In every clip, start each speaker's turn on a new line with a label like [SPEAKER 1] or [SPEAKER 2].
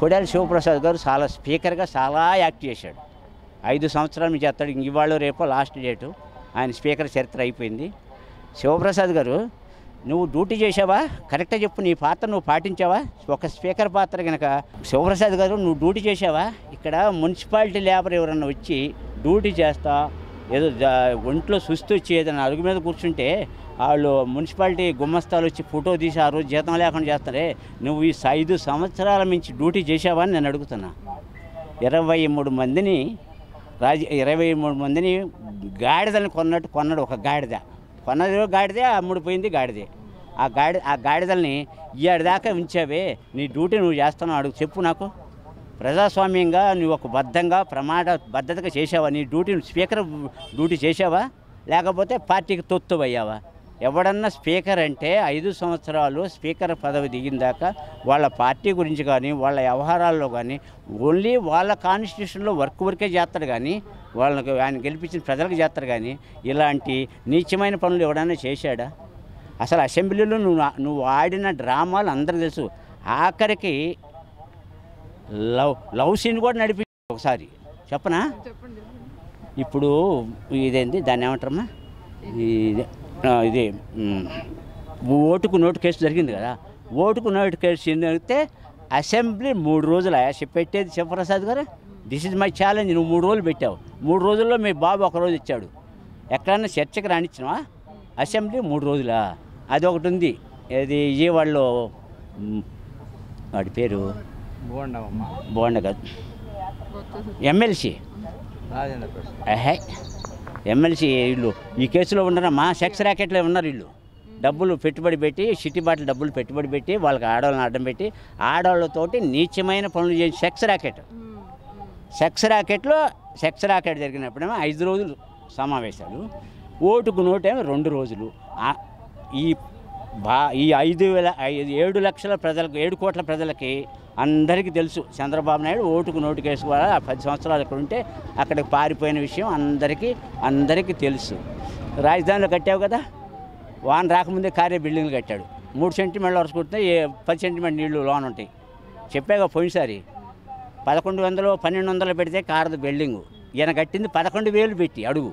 [SPEAKER 1] కొడాలి శివప్రసాద్ గారు చాలా స్పీకర్గా చాలా యాక్ట్ చేశాడు. 5 సంవత్సరాల నుంచి చేస్తాడు. ఇవాళ రేపో లాస్ట్ డేటు ఆయన స్పీకర్ చరిత్ర అయిపోయింది. శివప్రసాద్ గారు, నువ్వు డ్యూటీ చేసావా? కరెక్ట్గా చెప్పు, నీ పాత్ర నువ్వు పాటించావా? ఒక స్పీకర్ పాత్ర కనుక శివప్రసాద్ గారు నువ్వు డ్యూటీ చేసావా? ఇక్కడ మున్సిపాలిటీ లేబర్ ఎవరన్నా వచ్చి డ్యూటీ చేస్తా ఏదో ఒంట్లో సుస్థి వచ్చి ఏదైనా అడుగు మీద కూర్చుంటే వాళ్ళు మున్సిపాలిటీ గుమ్మస్తాలు వచ్చి ఫోటో తీసి ఆ రోజు జీతం లేకుండా చేస్తారే, నువ్వు ఈ 5 సంవత్సరాల నుంచి డ్యూటీ చేసావా అని నేను అడుగుతున్నా. 23 మందిని 23 మందిని గాడిదలను కొన్నాడు ఒక గాడిద. కొన్నది గాడిదే, అమ్ముడిపోయింది గాడిదే. ఆ గాడిదల్ని దాకా ఉంచావే, నీ డ్యూటీ నువ్వు చేస్తున్నావు అడుగు చెప్పు నాకు. ప్రజాస్వామ్యంగా నువ్వు ఒక బద్ధతగా చేసావా? నీ డ్యూటీ స్పీకర్ డ్యూటీ చేసావా, లేకపోతే పార్టీకి తొత్తువయ్యావా? ఎవడన్నా స్పీకర్ అంటే 5 సంవత్సరాలు స్పీకర్ పదవి దిగిందాక వాళ్ళ పార్టీ గురించి కానీ వాళ్ళ వ్యవహారాల్లో కానీ ఓన్లీ వాళ్ళ కాన్స్టిట్యూషన్లో వరకే చేస్తాడు కానీ వాళ్ళకి ఆయన గెలిపించిన ప్రజలకు చేస్తారు కానీ ఇలాంటి నీచమైన పనులు ఎవడన్నా చేశాడా? అసలు అసెంబ్లీలో నువ్వు ఆడిన డ్రామాలు అందరికీ తెలుసు. ఆఖరికి లవ్ సీన్ కూడా నడిపి ఒకసారి చెప్పనా? ఇప్పుడు ఇదేంటి దాన్ని ఏమంటారమ్మా, ఇది ఓటుకు నోటు కేసు జరిగింది కదా, ఓటుకు నోటు కేసు జరిగితే అసెంబ్లీ 3 రోజులు పెట్టేది శివప్రసాద్ గారు. This is my challenge. నువ్వు 3 రోజులు పెట్టావు. 3 రోజుల్లో మీ బాబు 1 రోజు ఇచ్చాడు. ఎక్కడన్నా చర్చకి రానిచ్చినావా? అసెంబ్లీ 3 రోజులా? అది ఒకటి ఉంది. ఇది విజయవాడలో వాడి పేరు బోండ కాదు, ఎమ్మెల్సీ ఎమ్మెల్సీ వీళ్ళు ఈ కేసులో ఉన్నారమ్మా. సెక్స్ ర్యాకెట్లో ఉన్నారు వీళ్ళు. డబ్బులు పెట్టుబడి పెట్టి సిటీ బాటిల్ డబ్బులు పెట్టుబడి పెట్టి వాళ్ళకి ఆడవాళ్ళని అడ్డం పెట్టి ఆడవాళ్ళతోటి నీచమైన పనులు చేసి సెక్స్ ర్యాకెట్ జరిగినప్పుడేమో 5 రోజులు సమావేశాలు, ఓటుకు నోటేమో 2 రోజులు. ఈ 7 లక్షల ప్రజలకు 7 కోట్ల ప్రజలకి అందరికీ తెలుసు చంద్రబాబు నాయుడు ఓటుకు నోటు కేసు కూడా 10 సంవత్సరాలు అక్కడ ఉంటే అక్కడికి పారిపోయిన విషయం అందరికీ తెలుసు. రాజధానిలో కట్టావు కదా, వాన రాకముందే కారే బిల్డింగ్లు కట్టాడు. 3 సెంటీమీటర్ల వరకు కుడితే 10 సెంటీమీటర్ నీళ్లు లోన్ ఉంటాయి. చెప్పాగా పోయినసారి 1100-1200 పెడితే కారదు బిల్డింగు. ఈయన కట్టింది 11,000 పెట్టి అడుగు.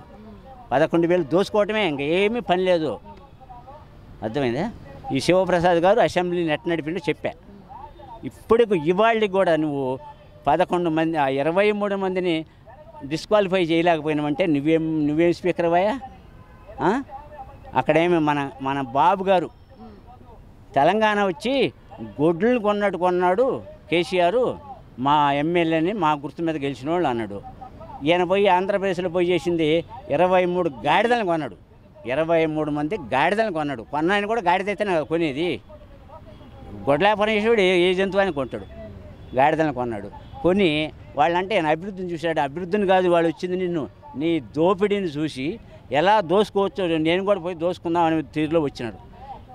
[SPEAKER 1] 11,000 దోసుకోవటమే, ఇంకా ఏమీ పని లేదు. అర్థమైందా? ఈ శివప్రసాద్ గారు అసెంబ్లీ నడిపిండో చెప్పా. ఇప్పటికి ఇవాళకి కూడా నువ్వు 11 మంది 23 మందిని డిస్క్వాలిఫై చేయలేకపోయినామంటే నువ్వేం స్పీకర్ అయ్యా? అక్కడేమి మన బాబు గారు తెలంగాణ వచ్చి గొడ్లను కొన్నాడు కేసీఆర్, మా ఎమ్మెల్యేని మా గుర్తు మీద గెలిచిన వాళ్ళు అన్నాడు. ఈయన పోయి ఆంధ్రప్రదేశ్లో పోయి చేసింది 23 గాడిదలను కొన్నాడు. 23 మంది గాడిదలను కొన్నాడు. కొన్నాయని కూడా గాడిదైతే నాకు కొనేది. గొడ్లాపరమేశ్వరుడు ఏ జంతువు కొంటాడు, గాడిదలను కొన్నాడు. కొని వాళ్ళంటే ఆయన అభివృద్ధిని చూశాడు. అభివృద్ధిని కాదు, వాళ్ళు వచ్చింది నీ దోపిడీని చూసి ఎలా దోసుకోవచ్చో నేను కూడా పోయి దోసుకుందాం అనే తీరులో వచ్చినాడు.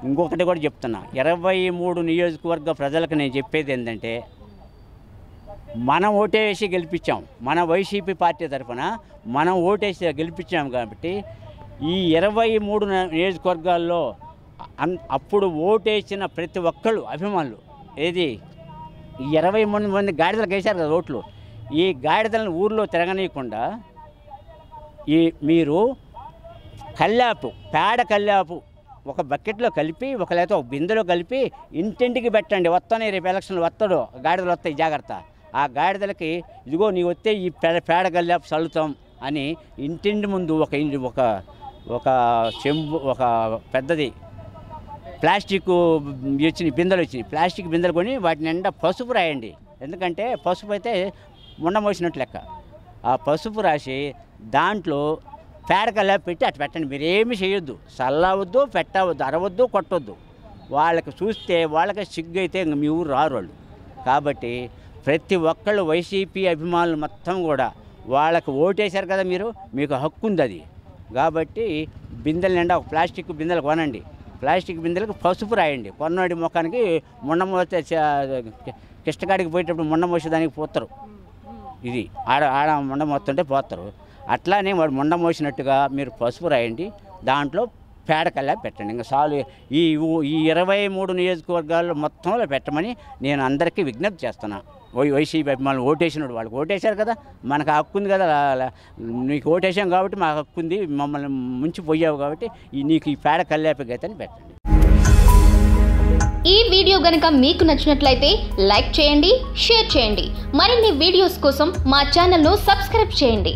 [SPEAKER 1] ఇంకొకటి కూడా చెప్తున్నా, 23 నియోజకవర్గ ప్రజలకు నేను చెప్పేది ఏంటంటే, మనం ఓటేసి గెలిపించాం, మన వైసీపీ పార్టీ తరఫున మనం ఓటేసి గెలిపించాం కాబట్టి ఈ 23 నియోజకవర్గాల్లో అప్పుడు ఓటేసిన ప్రతి ఒక్కళ్ళు అభిమానులు ఈ 23 మంది గాడిదలకు వేశారు కదా ఓట్లు. ఈ గాడిదలను ఊర్లో తిరగనీయకుండా మీరు పేడ కల్లాపు ఒక బకెట్లో కలిపి లేకపోతే ఒక బిందెలో కలిపి ఇంటింటికి పెట్టండి. వస్తానే రేపు ఎలక్షన్లు వస్తాడు, గాడిదలు వస్తాయి జాగ్రత్త. ఆ గాడిదలకి ఇదిగో నీ వస్తే ఈ పేడ కల్లాపు చల్లుతాం అని ఇంటింటి ముందు ఒక చెంబు, ఒక పెద్దది ప్లాస్టిక్ బిందెలు వచ్చినాయి. ప్లాస్టిక్ బిందెలు కొని వాటి నిండా పసుపు రాయండి. ఎందుకంటే పసుపు అయితే ముండమోసినట్లు లెక్క. ఆ పసుపు రాసి దాంట్లో పేడకల్లా పెట్టి అటు పెట్టండి. మీరేమీ చేయొద్దు, చల్లవద్దు, పెట్టవద్దు, అరవద్దు, కొట్టొద్దు. వాళ్ళకి చూస్తే వాళ్ళకి సిగ్గు అయితే ఇంక మీ ఊరు రారు వాళ్ళు. కాబట్టి ప్రతి ఒక్కళ్ళు వైసీపీ అభిమానులు మొత్తం కూడా వాళ్ళకి ఓటేశారు కదా, మీకు హక్కు ఉంది అది. కాబట్టి బిందెల నిండా ఒక ప్లాస్టిక్ బిందెలు కొనండి. ప్లాస్టిక్ బిందెలకు పసుపు రాయండి. కొన్నోడి ముఖానికి ముండమోస్తే కిష్టకాడికి పోయేటప్పుడు ముండమోసేదానికి పోతారు. ఇది ఆడ ముండమోస్తుంటే పోతారు. అట్లానే వాడు ముండమోసినట్టుగా మీరు పసుపు రాయండి, దాంట్లో పేడకల్లా పెట్టండి. ఇంకా చాలు. ఈ 23 నియోజకవర్గాల్లో మొత్తంలో పెట్టమని నేను అందరికీ విజ్ఞప్తి చేస్తున్నా. వైసీపీ అభిమానులు ఓటేసినాడు, వాళ్ళకి ఓటేశారు కదా, మనకు హక్కు ఉంది కదా, నీకు ఓటేసాం కాబట్టి మాకు హక్కు ఉంది, మమ్మల్ని ముంచి పోయావు కాబట్టి నీకు ఈ పేడ కల్లేప గతని పెట్టండి.
[SPEAKER 2] ఈ వీడియో గనుక మీకు నచ్చినట్లయితే లైక్ చేయండి, షేర్ చేయండి. మరిన్ని వీడియోస్ కోసం మా ఛానల్ను సబ్స్క్రైబ్ చేయండి.